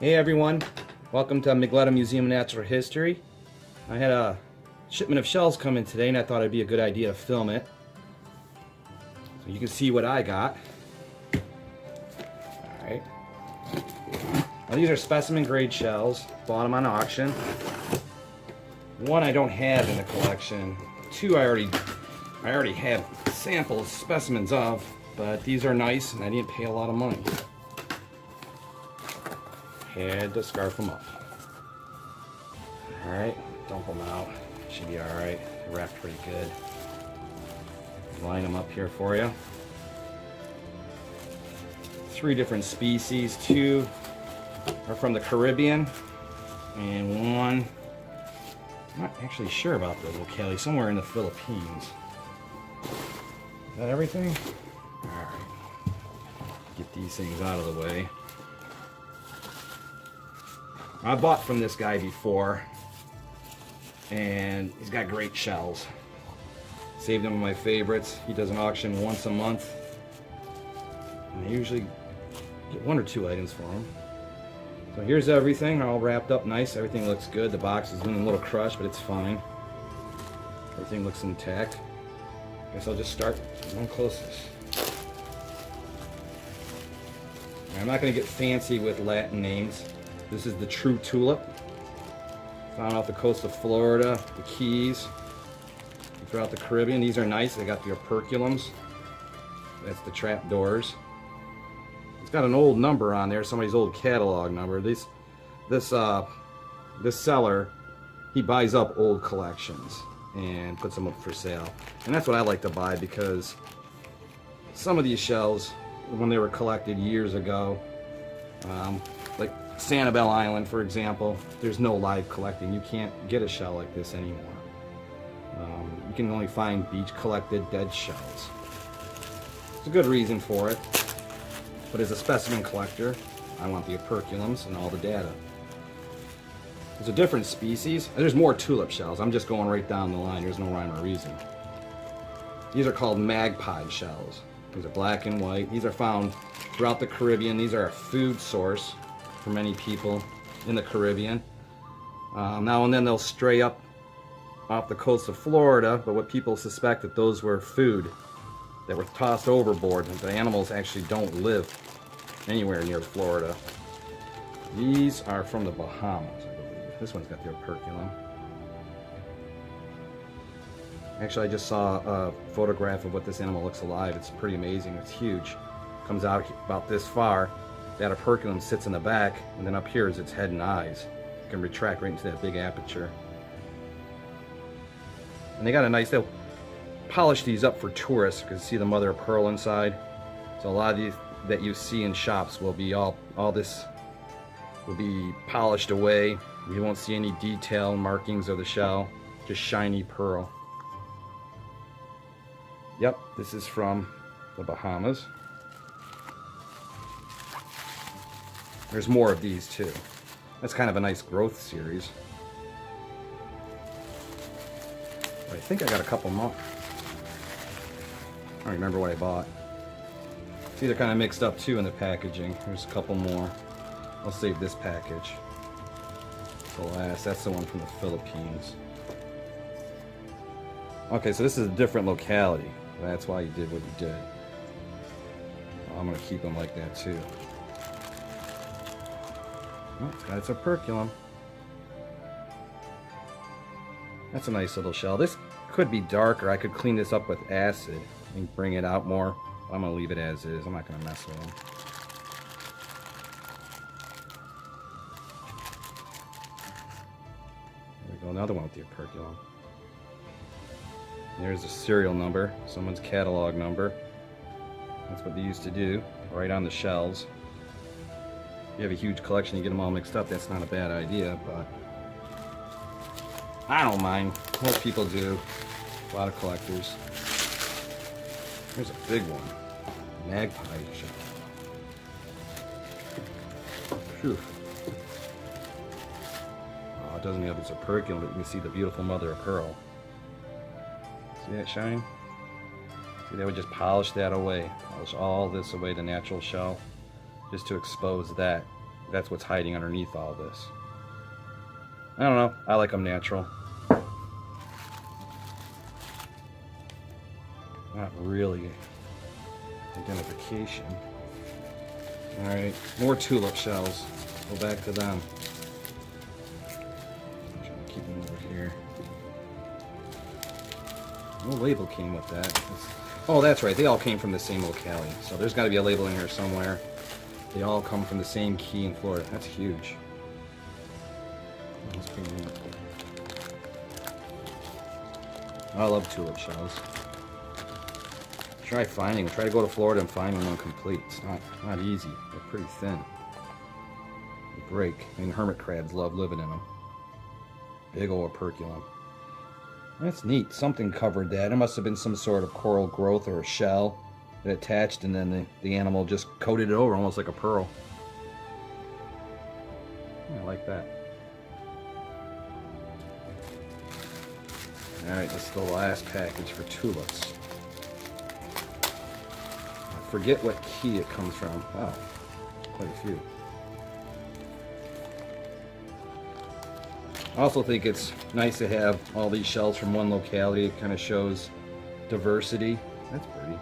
Hey everyone, welcome to Migletta Museum of Natural History. I had a shipment of shells come in today and I thought it'd be a good idea to film it. So you can see what I got. Alright. Now these are specimen grade shells, bought them on auction. One I don't have in the collection. Two I already have samples, specimens of, but these are nice and I didn't pay a lot of money. Had to scarf them up. Alright, dump them out. Should be alright. Wrapped pretty good. Line them up here for you. 3 different species. 2 are from the Caribbean, and 1, I'm not actually sure about the locality, somewhere in the Philippines. Is that everything? Alright. Get these things out of the way. I bought from this guy before, and he's got great shells. Saved them of my favorites. He does an auction once a month, and I usually get 1 or 2 items for him. So here's everything, all wrapped up nice. Everything looks good. The box is in a little crush, but it's fine. Everything looks intact. Guess I'll just start one closest. I'm not going to get fancy with Latin names. This is the true tulip, found off the coast of Florida, the Keys, throughout the Caribbean. These are nice. They got the operculums. That's the trap doors. It's got an old number on there, somebody's old catalog number. This seller, he buys up old collections and puts them up for sale. And that's what I like to buy, because some of these shells, when they were collected years ago, like Sanibel Island, for example, there's no live collecting. You can't get a shell like this anymore. You can only find beach collected dead shells. There's a good reason for it, but as a specimen collector, I want the operculums and all the data. There's a different species. There's more tulip shells. I'm just going right down the line. There's no rhyme or reason. These are called magpie shells. These are black and white. These are found throughout the Caribbean. These are a food source for many people in the Caribbean. Now and then they'll stray up off the coast of Florida, but what people suspect that those were food that were tossed overboard, and the animals actually don't live anywhere near Florida. These are from the Bahamas, I believe. This one's got the operculum. Actually, I just saw a photograph of what this animal looks alive. It's pretty amazing. It's huge. Comes out about this far. That operculum sits in the back, and then up here is its head and eyes. It can retract right into that big aperture. And they got a nice, they'll polish these up for tourists. You can see the mother of pearl inside. So a lot of these that you see in shops will be all this will be polished away. You won't see any detail markings of the shell, just shiny pearl. Yep, this is from the Bahamas. There's more of these too. That's kind of a nice growth series. But I think I got a couple more. I don't remember what I bought. See, they're kind of mixed up too in the packaging. There's a couple more. I'll save this package for last. That's the one from the Philippines. Okay, so this is a different locality. That's why you did what you did. Well, I'm going to keep them like that too. Oh, it's got its operculum. That's a nice little shell. This could be darker. I could clean this up with acid and bring it out more. I'm going to leave it as is. I'm not going to mess with them. There we go, another one with the operculum. There's a serial number, someone's catalog number. That's what they used to do, right on the shells. If you have a huge collection, you get them all mixed up, that's not a bad idea, but I don't mind. Most people do. A lot of collectors. Here's a big one. Magpie shell. Phew. Oh, it doesn't have its operculum, but you can see the beautiful mother of pearl. See that shine? See, they would just polish that away. Polish all this away, the natural shell, just to expose that that's what's hiding underneath all this. I don't know. I like them natural. Not really identification. Alright, more tulip shells. Go back to them. I'm trying to keep them over here. No label came with that. Oh, that's right. They all came from the same locality. So there's got to be a label in here somewhere. They all come from the same key in Florida. That's huge. I love tulip shells. Try to go to Florida and finding one complete. It's not easy. They're pretty thin. They break. I mean, hermit crabs love living in them. Big old operculum. That's neat. Something covered that. It must have been some sort of coral growth or a shell that attached, and then the animal just coated it over, almost like a pearl. I like that. Alright, this is the last package for tulips. I forget what key it comes from. Wow, quite a few. I also think it's nice to have all these shells from one locality. It kind of shows diversity. That's pretty.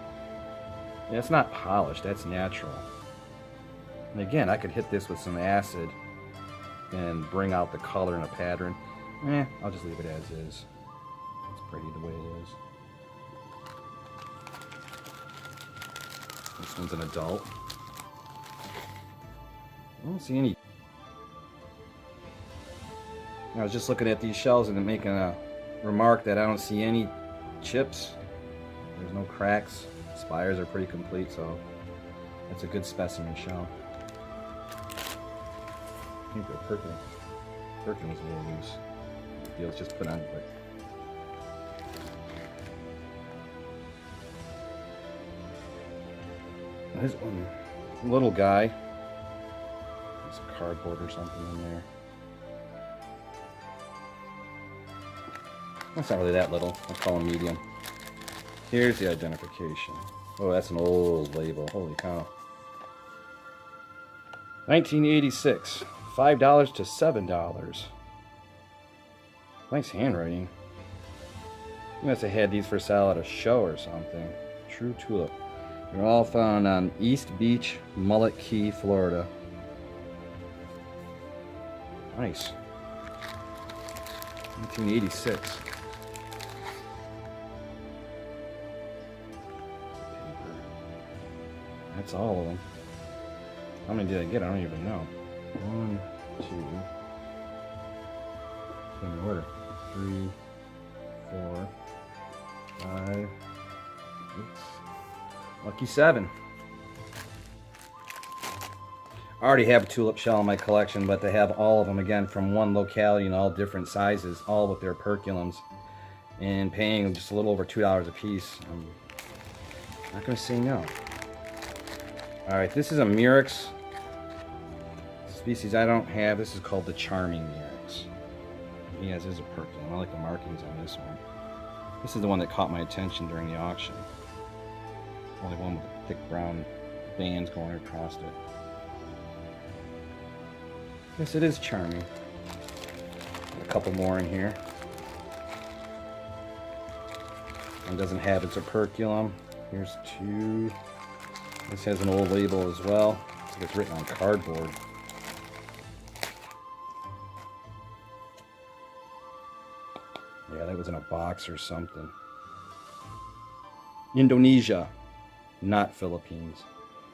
Yeah, it's not polished, that's natural. And again, I could hit this with some acid and bring out the color and a pattern. I'll just leave it as is. It's pretty the way it is. This one's an adult. I don't see any. I was just looking at these shells and making a remark that I don't see any chips. There's no cracks. Spires are pretty complete, so that's a good specimen shell. I think the perfume's a little loose. The deal's just put on quick. There's one little guy. There's a cardboard or something in there. That's not really that little. I'll call him medium. Here's the identification. Oh, that's an old label. Holy cow. 1986. $5 to $7. Nice handwriting. You must have had these for sale at a show or something. True tulip. They're all found on East Beach, Mullet Key, Florida. Nice. 1986. That's all of them. How many did I get? I don't even know. 1, 2. In order. 3, 4, 5, 6. Lucky 7. I already have a tulip shell in my collection, but they have all of them again from one locality in all different sizes, all with their operculums, and paying just a little over $2 a piece. I'm not going to say no. Alright, this is a Murex species I don't have. This is called the Charming Murex. He has his operculum. I like the markings on this one. This is the one that caught my attention during the auction. Only one with thick brown bands going across it. Yes, it is charming. Got a couple more in here. One doesn't have its operculum. Here's 2. This has an old label as well. Looks like it's written on cardboard. Yeah, that was in a box or something. Indonesia, not Philippines.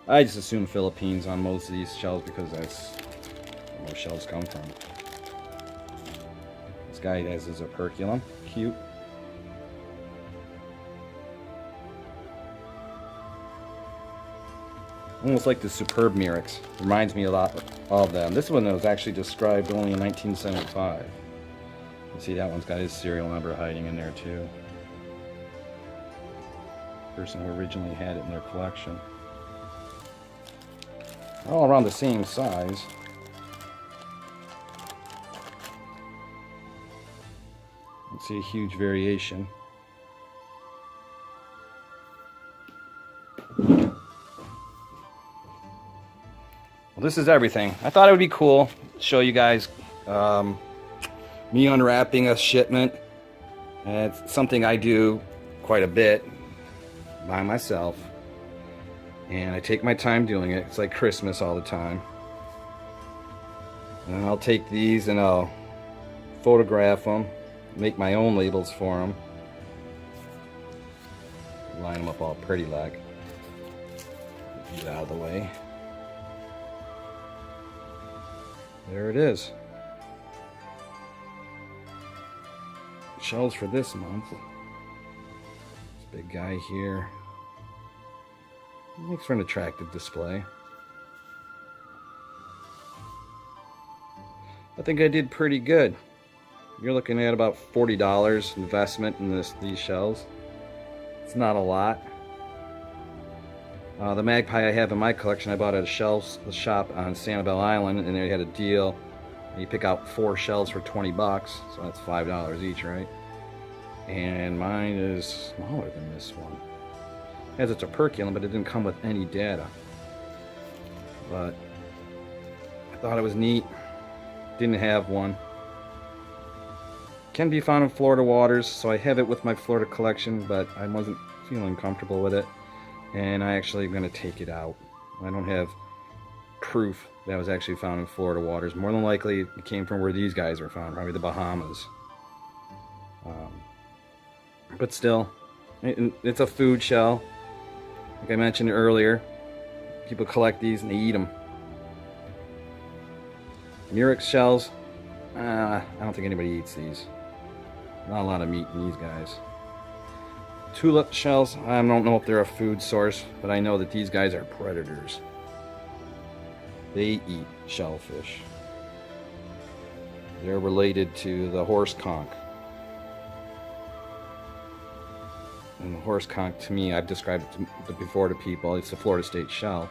I just assume Philippines on most of these shells because that's where most shells come from. This guy has his operculum. Cute. Almost like the Superb Murex. Reminds me a lot of them. This one was actually described only in 1975. You see that one's got his serial number hiding in there too. Person who originally had it in their collection. They're all around the same size. You see a huge variation. Well, this is everything. I thought it would be cool to show you guys me unwrapping a shipment. And it's something I do quite a bit by myself. And I take my time doing it. It's like Christmas all the time. And I'll take these and I'll photograph them, make my own labels for them. Line them up all pretty like. Get out of the way. There it is. Shells for this month. This big guy here. Makes for an attractive display. I think I did pretty good. You're looking at about $40 investment in these shells. It's not a lot. The magpie I have in my collection I bought at a shop on Sanibel Island, and they had a deal. You pick out 4 shells for 20 bucks, so that's $5 each, right? And mine is smaller than this one. It has its operculum, but it didn't come with any data. But I thought it was neat. Didn't have one. Can be found in Florida waters, so I have it with my Florida collection, but I wasn't feeling comfortable with it. And I actually am going to take it out. I don't have proof that was actually found in Florida waters. More than likely it came from where these guys were found, probably the Bahamas. But still, it's a food shell. Like I mentioned earlier, people collect these and they eat them. Murex shells, I don't think anybody eats these. Not a lot of meat in these guys. Tulip shells, I don't know if they're a food source, but I know that these guys are predators. They eat shellfish. They're related to the horse conch. And the horse conch, to me, I've described it before to people, it's a Florida State shell.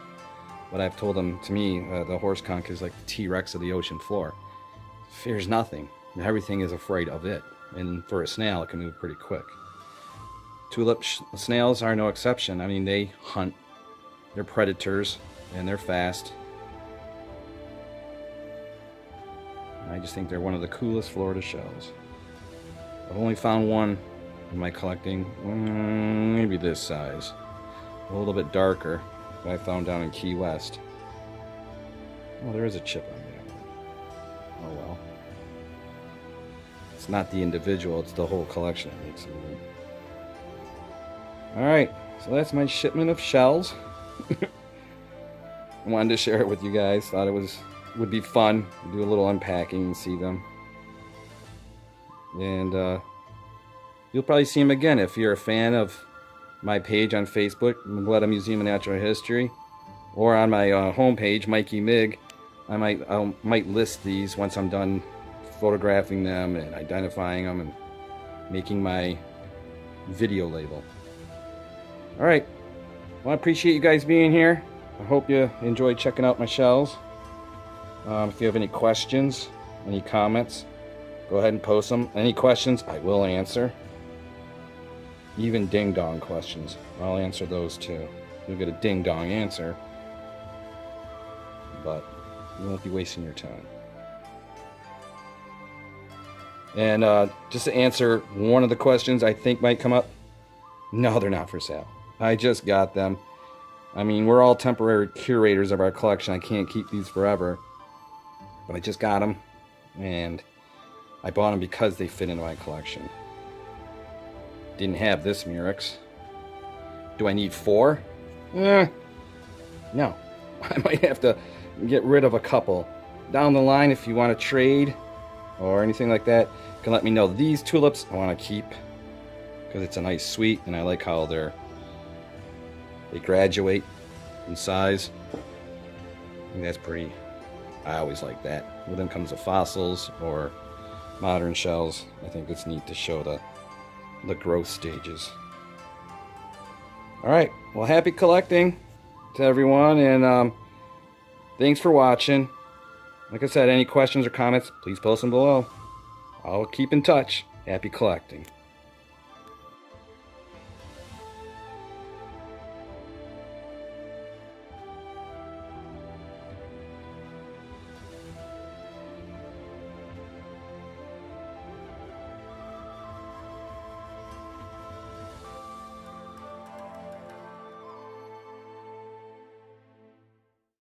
But I've told them, to me, the horse conch is like the T-Rex of the ocean floor. Fears nothing. Everything is afraid of it. And for a snail, it can move pretty quick. Tulip snails are no exception. I mean, they hunt. They're predators, and they're fast. I just think they're one of the coolest Florida shells. I've only found one in my collecting, maybe this size. A little bit darker, that I found down in Key West. Oh, there is a chip on that one. Oh well. It's not the individual, it's the whole collection that makes it weird. Alright, so that's my shipment of shells. I wanted to share it with you guys. Thought it would be fun to do a little unpacking and see them. And you'll probably see them again if you're a fan of my page on Facebook, Megletta Museum of Natural History, or on my homepage, Mikey Mig. I might list these once I'm done photographing them and identifying them and making my video label. Alright, well, I appreciate you guys being here. I hope you enjoyed checking out my shells. If you have any questions, any comments, go ahead and post them. Any questions, I will answer. Even ding-dong questions, I'll answer those too. You'll get a ding-dong answer, but you won't be wasting your time. And just to answer one of the questions I think might come up, no, they're not for sale. I just got them. I mean, we're all temporary curators of our collection. I can't keep these forever. But I just got them, and I bought them because they fit into my collection. Didn't have this Murex. Do I need 4? No. I might have to get rid of a couple. Down the line, if you want to trade or anything like that, you can let me know. These tulips I want to keep because it's a nice suite, and I like how they graduate in size. I think that's pretty. I always like that. With them comes the fossils or modern shells. I think it's neat to show the growth stages. Alright, well, happy collecting to everyone, and thanks for watching. Like I said, any questions or comments, please post them below. I'll keep in touch. Happy collecting.